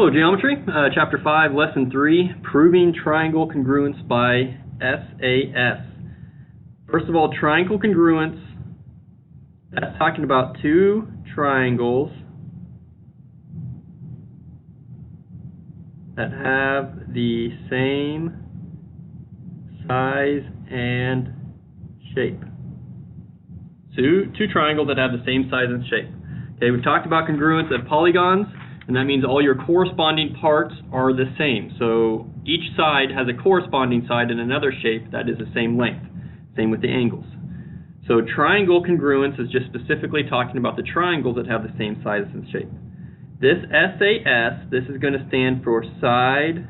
Hello, Geometry, Chapter 5, Lesson 3, Proving Triangle Congruence by SAS. First of all, triangle congruence, that's talking about two triangles that have the same size and shape. Two triangles that have the same size and shape. Okay, we've talked about congruence of polygons, and that means all your corresponding parts are the same. So each side has a corresponding side in another shape that is the same length. Same with the angles. So triangle congruence is just specifically talking about the triangles that have the same size and shape. This SAS, this is going to stand for side,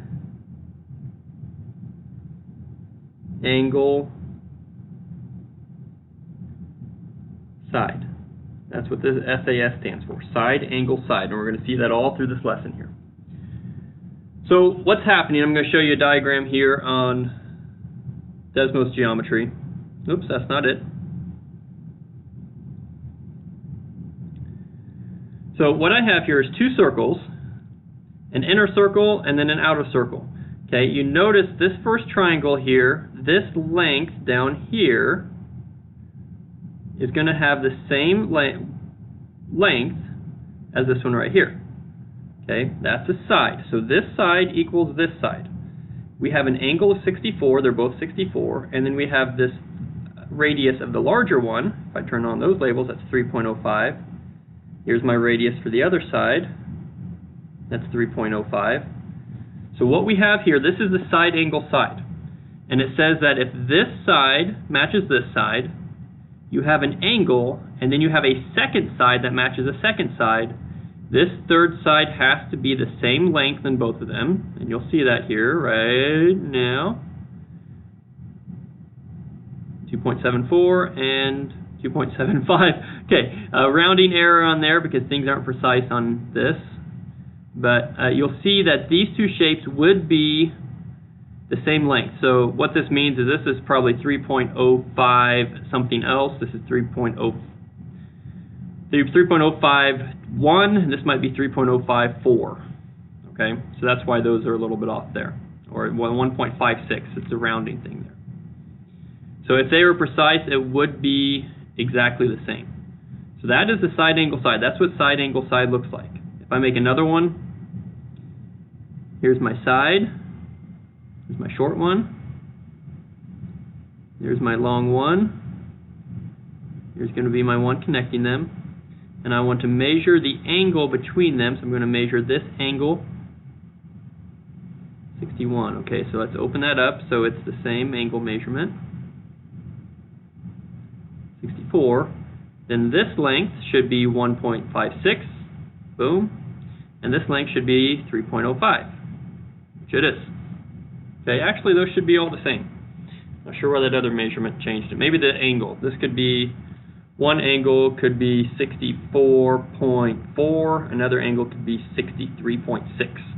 angle, side. That's what the SAS stands for, side, angle, side. And we're going to see that all through this lesson here. So what's happening, I'm going to show you a diagram here on Desmos geometry. Oops, that's not it. So what I have here is two circles, an inner circle and then an outer circle. Okay, you notice this first triangle here, this length down here is going to have the same length as this one right here. Okay, that's a side. So this side equals this side. We have an angle of 64, they're both 64, and then we have this radius of the larger one. If I turn on those labels, that's 3.05. Here's my radius for the other side. That's 3.05. So what we have here, this is the side angle side. And it says that if this side matches this side, you have an angle, and then you have a second side that matches a second side. This third side has to be the same length in both of them, and you'll see that here right now. 2.74 and 2.75. Okay, rounding error on there because things aren't precise on this, but you'll see that these two shapes would be the same length. So what this means is this is probably 3.05 something else. This is 3.05 3.051, and this might be 3.054. Okay, so that's why those are a little bit off there, or 1.56. It's a rounding thing there. So if they were precise, it would be exactly the same. So that is the side angle side. That's what side angle side looks like. If I make another one, here's my side. Here's my short one. There's my long one. Here's going to be my one connecting them. And I want to measure the angle between them, so I'm going to measure this angle, 61. Okay, so let's open that up so it's the same angle measurement, 64. Then this length should be 1.56, boom, and this length should be 3.05, which it is. Okay, actually those should be all the same. Not sure why that other measurement changed it. Maybe the angle. This could be, one angle could be 64.4, another angle could be 63.6.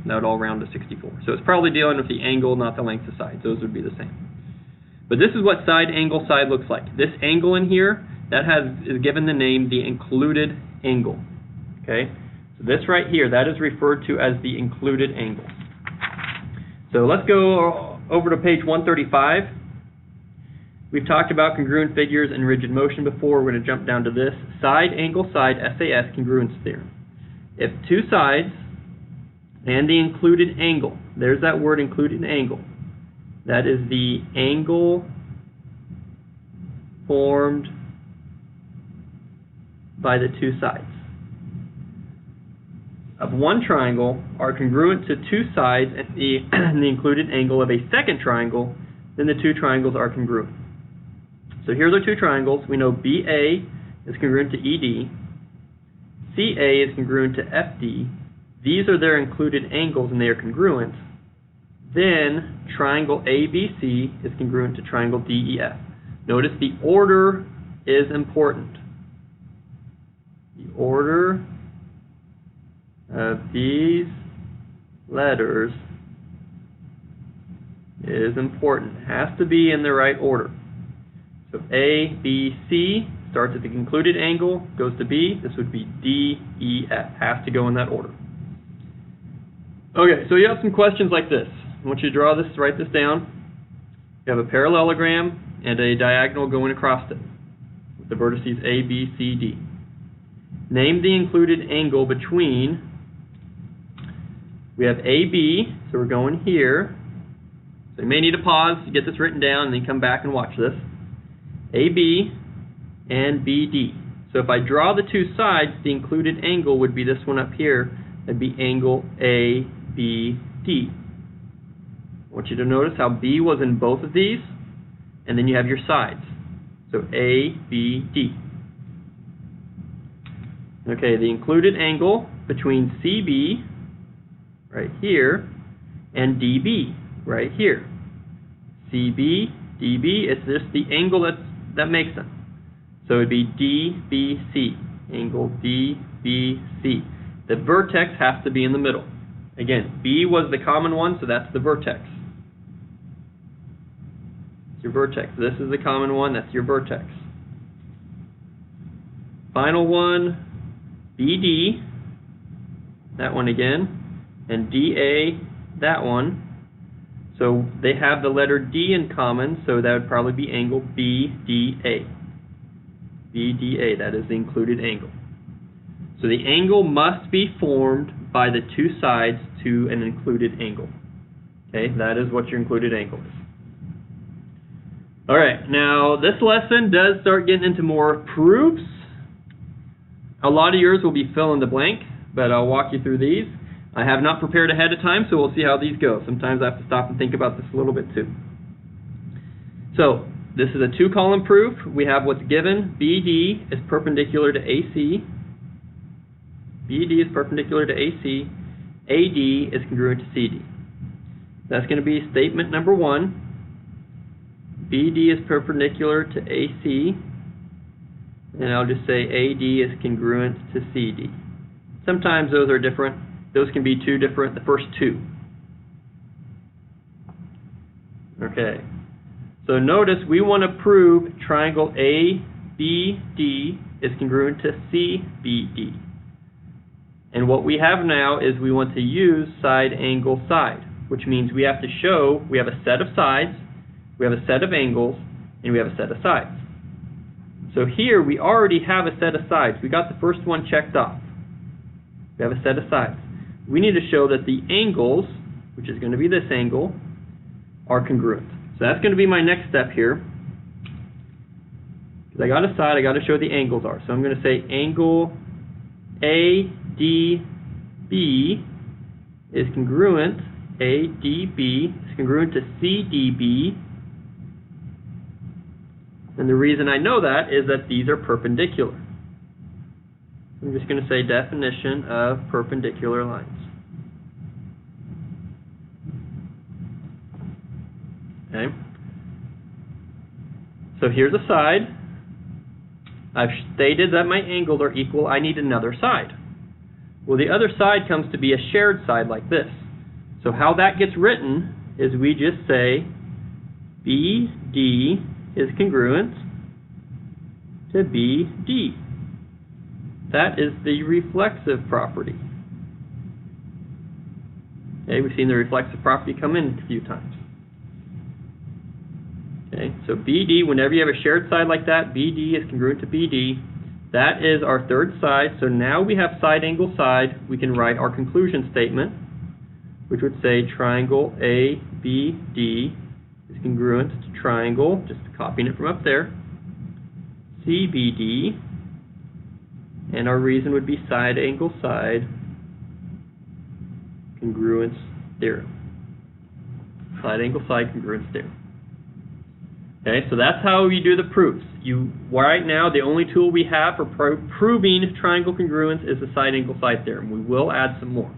That would all round to 64. So it's probably dealing with the angle, not the length of sides. Those would be the same. But this is what side angle side looks like. This angle in here, that is given the name the included angle. Okay? So this right here, that is referred to as the included angle. So let's go over to page 135. We've talked about congruent figures and rigid motion before. We're going to jump down to this. Side, angle, side, SAS Congruence Theorem. If two sides and the included angle, there's that word included angle, that is the angle formed by the two sides of one triangle are congruent to two sides and the included angle of a second triangle, then the two triangles are congruent. So here's our two triangles. We know BA is congruent to ED, CA is congruent to FD. These are their included angles and they are congruent. Then triangle ABC is congruent to triangle DEF. Notice the order is important. The order of these letters is important. It has to be in the right order. So A, B, C starts at the concluded angle, goes to B. This would be D, E, F. Has to go in that order. Okay, so you have some questions like this. I want you to draw this, write this down. You have a parallelogram and a diagonal going across it with the vertices A, B, C, D. Name the included angle between, we have AB, so we're going here. So you may need to pause to get this written down and then come back and watch this. AB and BD. So if I draw the two sides, the included angle would be this one up here. That'd be angle ABD. I want you to notice how B was in both of these, and then you have your sides. So ABD. Okay, the included angle between CB, right here, and DB, right here. CB, DB, it's just the angle that makes them. So it would be DBC, angle DBC. The vertex has to be in the middle. Again, B was the common one, so that's the vertex. It's your vertex. This is the common one, that's your vertex. Final one, BD, that one again, and DA, that one. So they have the letter D in common, so that would probably be angle BDA. BDA, that is the included angle. So the angle must be formed by the two sides to an included angle. Okay, that is what your included angle is. Alright, now this lesson does start getting into more proofs. A lot of yours will be fill in the blank, but I'll walk you through these. I have not prepared ahead of time, so we'll see how these go. Sometimes I have to stop and think about this a little bit too. So, this is a two-column proof. We have what's given. BD is perpendicular to AC. BD is perpendicular to AC. AD is congruent to CD. That's going to be statement number one. BD is perpendicular to AC. And I'll just say AD is congruent to CD. Sometimes those are different. Those can be two different, the first two. Okay. So notice we want to prove triangle ABD is congruent to CBD. And what we have now is we want to use side angle side, which means we have to show we have a set of sides, we have a set of angles, and we have a set of sides. So here we already have a set of sides. We got the first one checked off. We have a set of sides. We need to show that the angles, which is going to be this angle, are congruent. So that's going to be my next step here. Because I got a side, I got to show the angles are. So I'm going to say angle ADB is congruent, ADB is congruent to CDB. And the reason I know that is that these are perpendicular. I'm just going to say definition of perpendicular lines. Okay. So here's a side. I've stated that my angles are equal. I need another side. Well, the other side comes to be a shared side like this. So how that gets written is we just say BD is congruent to BD. That is the reflexive property. Okay, we've seen the reflexive property come in a few times. Okay, so BD, whenever you have a shared side like that, BD is congruent to BD. That is our third side. So now we have side angle side. We can write our conclusion statement, which would say triangle ABD is congruent to triangle, just copying it from up there, CBD, and our reason would be side angle side congruence theorem. Side angle side congruence theorem. Okay, so that's how you do the proofs. Right now, the only tool we have for proving triangle congruence is the side angle side theorem. We will add some more.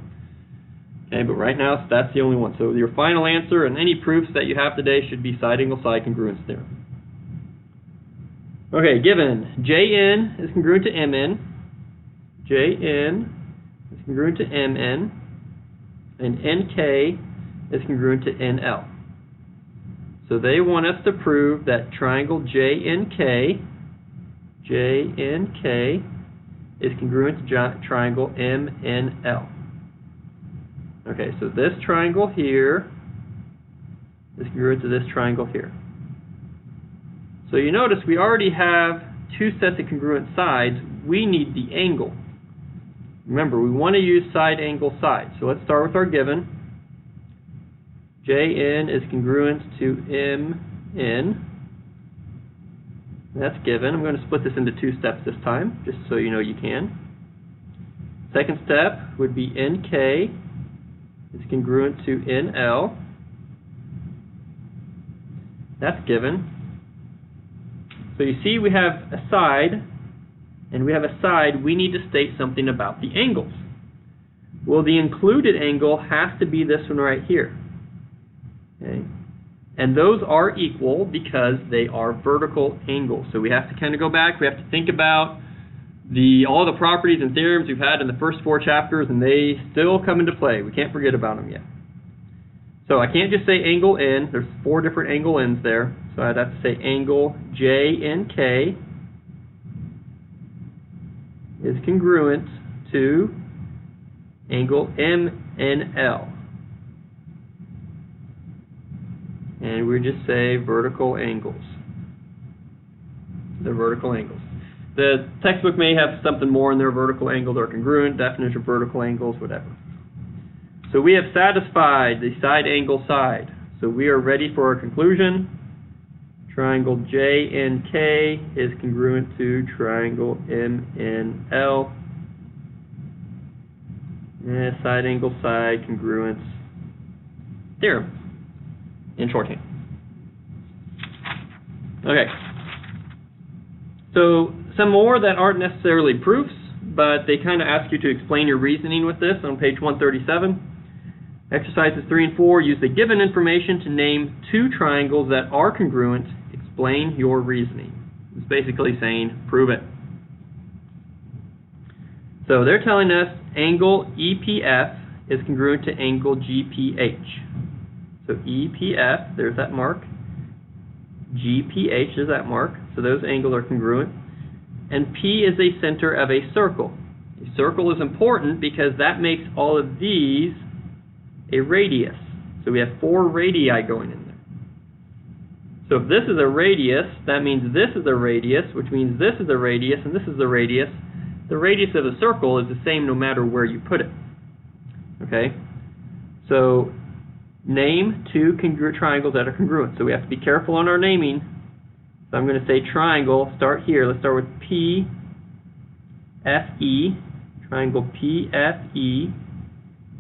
Okay, but right now, that's the only one. So your final answer and any proofs that you have today should be side angle side congruence theorem. Okay, given Jn is congruent to Mn, Jn is congruent to Mn, and Nk is congruent to Nl. So they want us to prove that triangle JNK is congruent to triangle MNL. Okay, so this triangle here is congruent to this triangle here. So you notice we already have two sets of congruent sides. We need the angle. Remember, we want to use side, angle, side. So let's start with our given. Jn is congruent to Mn. That's given. I'm going to split this into two steps this time, just so you know you can. Second step would be Nk is congruent to Nl. That's given. So you see we have a side, and we have a side, we need to state something about the angles. Well, the included angle has to be this one right here. Okay? And those are equal because they are vertical angles. So we have to kind of go back, we have to think about all the properties and theorems we've had in the first 4 chapters, and they still come into play. We can't forget about them yet. So I can't just say angle N. There's 4 different angle N's there. So I'd have to say angle JNK is congruent to angle MNL. And we just say vertical angles. They're vertical angles. The textbook may have something more in their vertical angles or congruent, definition of vertical angles, whatever. So we have satisfied the side angle side. So we are ready for our conclusion. Triangle JNK is congruent to triangle MNL. And side angle side congruence theorem in shorthand. Okay. So some more that aren't necessarily proofs, but they kind of ask you to explain your reasoning with this on page 137. Exercises 3 and 4 use the given information to name 2 triangles that are congruent. Explain your reasoning. It's basically saying, prove it. So they're telling us angle EPF is congruent to angle GPH. So EPF, there's that mark. GPH is that mark. So those angles are congruent. And P is a center of a circle. A circle is important because that makes all of these a radius. So we have 4 radii going in there. So if this is a radius, that means this is a radius, which means this is a radius, and this is a radius. The radius of a circle is the same no matter where you put it. Okay? So name 2 congruent triangles that are congruent. So we have to be careful on our naming. So I'm going to say triangle, start here. Let's start with PFE. Triangle PFE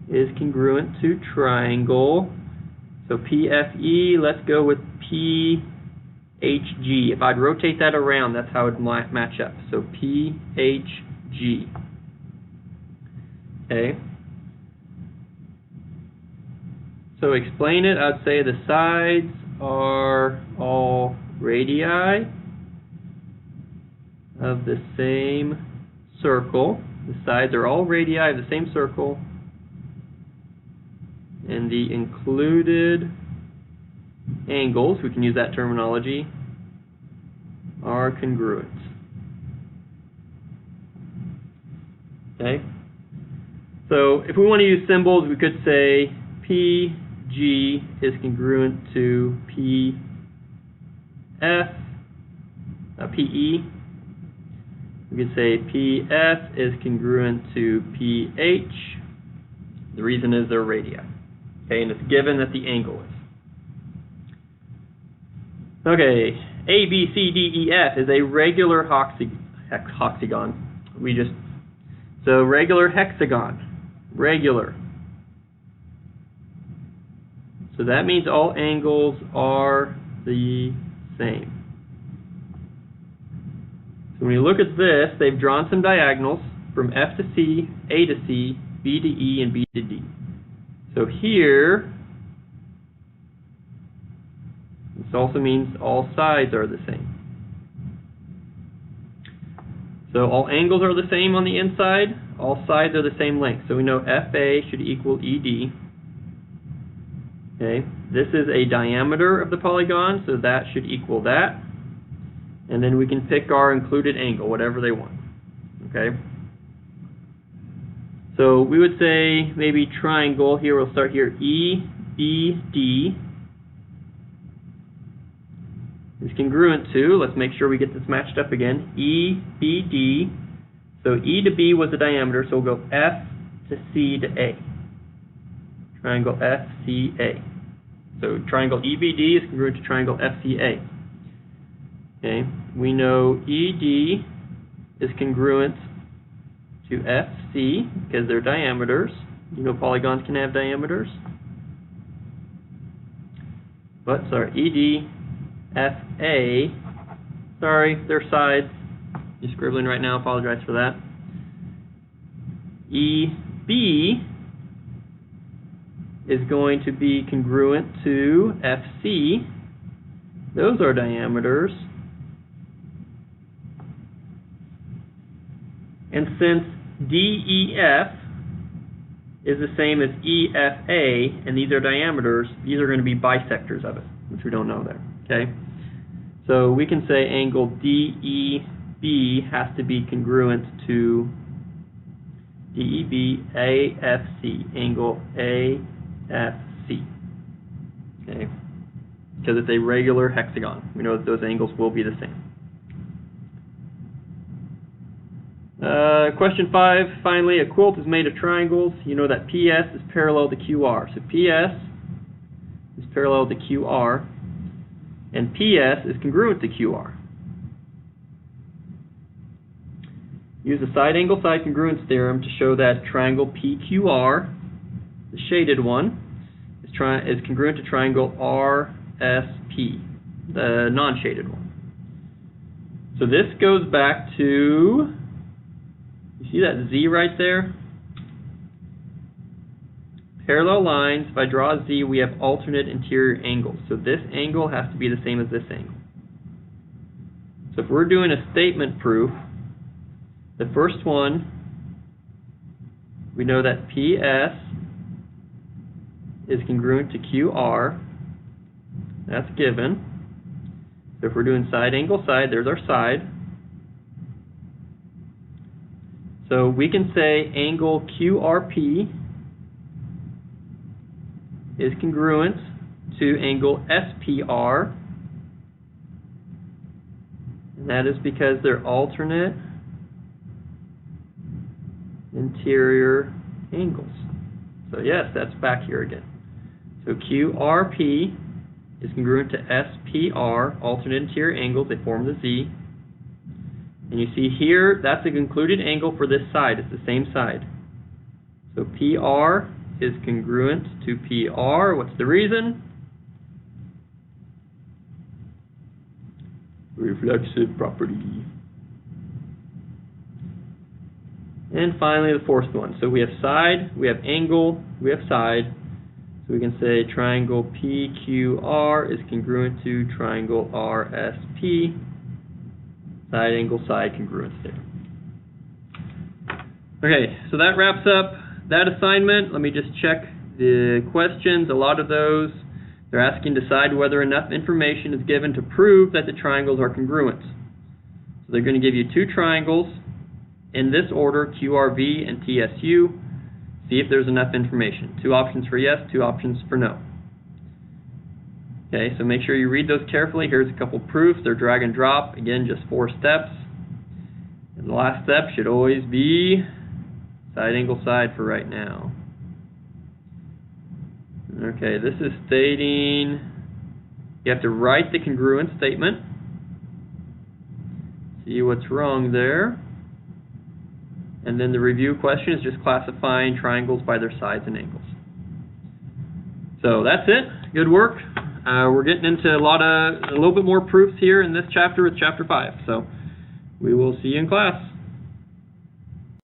is congruent to triangle. So PFE, let's go with PHG. If I'd rotate that around, that's how it might match up. So PHG. Okay. So explain it, I'd say the sides are all radii of the same circle. The sides are all radii of the same circle. And the included angles, we can use that terminology, are congruent. Okay? So if we want to use symbols, we could say PG is congruent to PE. We could say PF is congruent to PH. The reason is they're radii. Okay, and it's given that the angle is. Okay, A, B, C, D, E, F is a regular hexagon. So regular hexagon. Regular. So that means all angles are the same. So when you look at this, they've drawn some diagonals from F to C, A to C, B to E, and B to D. So here, this also means all sides are the same. So all angles are the same on the inside, all sides are the same length. So we know FA should equal ED. Okay, this is a diameter of the polygon, so that should equal that. And then we can pick our included angle, whatever they want. Okay. So we would say maybe triangle here, we'll start here, EBD is congruent to, let's make sure we get this matched up again, EBD. So E to B was the diameter, so we'll go F to C to A. Triangle FCA. So triangle EBD is congruent to triangle FCA. Okay, we know ED is congruent to FC because they're diameters. You know polygons can have diameters. But sorry, ED, FA, sorry, they're sides. You're scribbling right now, apologize for that. EB is going to be congruent to FC. Those are diameters. And since DEF is the same as EFA, and these are diameters, these are going to be bisectors of it, which we don't know there. Okay? So we can say angle DEB has to be congruent to DEB AFC, angle AFC. Okay? Because it's a regular hexagon. We know that those angles will be the same. Question 5, finally, a quilt is made of triangles. You know that PS is parallel to QR. So PS is parallel to QR, and PS is congruent to QR. Use the side angle side congruence theorem to show that triangle PQR, the shaded one, is congruent to triangle RSP, the non-shaded one. So this goes back to, you see that Z right there? Parallel lines, if I draw a Z, we have alternate interior angles. So this angle has to be the same as this angle. So if we're doing a statement proof, the first one, we know that PS is congruent to QR. That's given. So if we're doing side angle side, there's our side. So we can say angle QRP is congruent to angle SPR, and that is because they're alternate interior angles. So yes, that's back here again. So QRP is congruent to SPR, alternate interior angles, they form the Z. And you see here, that's a concluded angle for this side, it's the same side. So PR is congruent to PR. What's the reason? Reflexive property. And finally, the fourth one. So we have side, we have angle, we have side. So we can say triangle PQR is congruent to triangle RSP. Side angle side congruence theorem. Okay, so that wraps up that assignment. Let me just check the questions. A lot of those, they're asking decide whether enough information is given to prove that the triangles are congruent. So they're going to give you two triangles in this order, QRV and TSU. See if there's enough information. Two options for yes, two options for no. Okay, so make sure you read those carefully. Here's a couple proofs. They're drag and drop. Again, just 4 steps. And the last step should always be side angle side for right now. Okay, this is stating you have to write the congruent statement. See what's wrong there. And then the review question is just classifying triangles by their sides and angles. So that's it. Good work. We're getting into a little bit more proofs here in this chapter with chapter 5. So we will see you in class.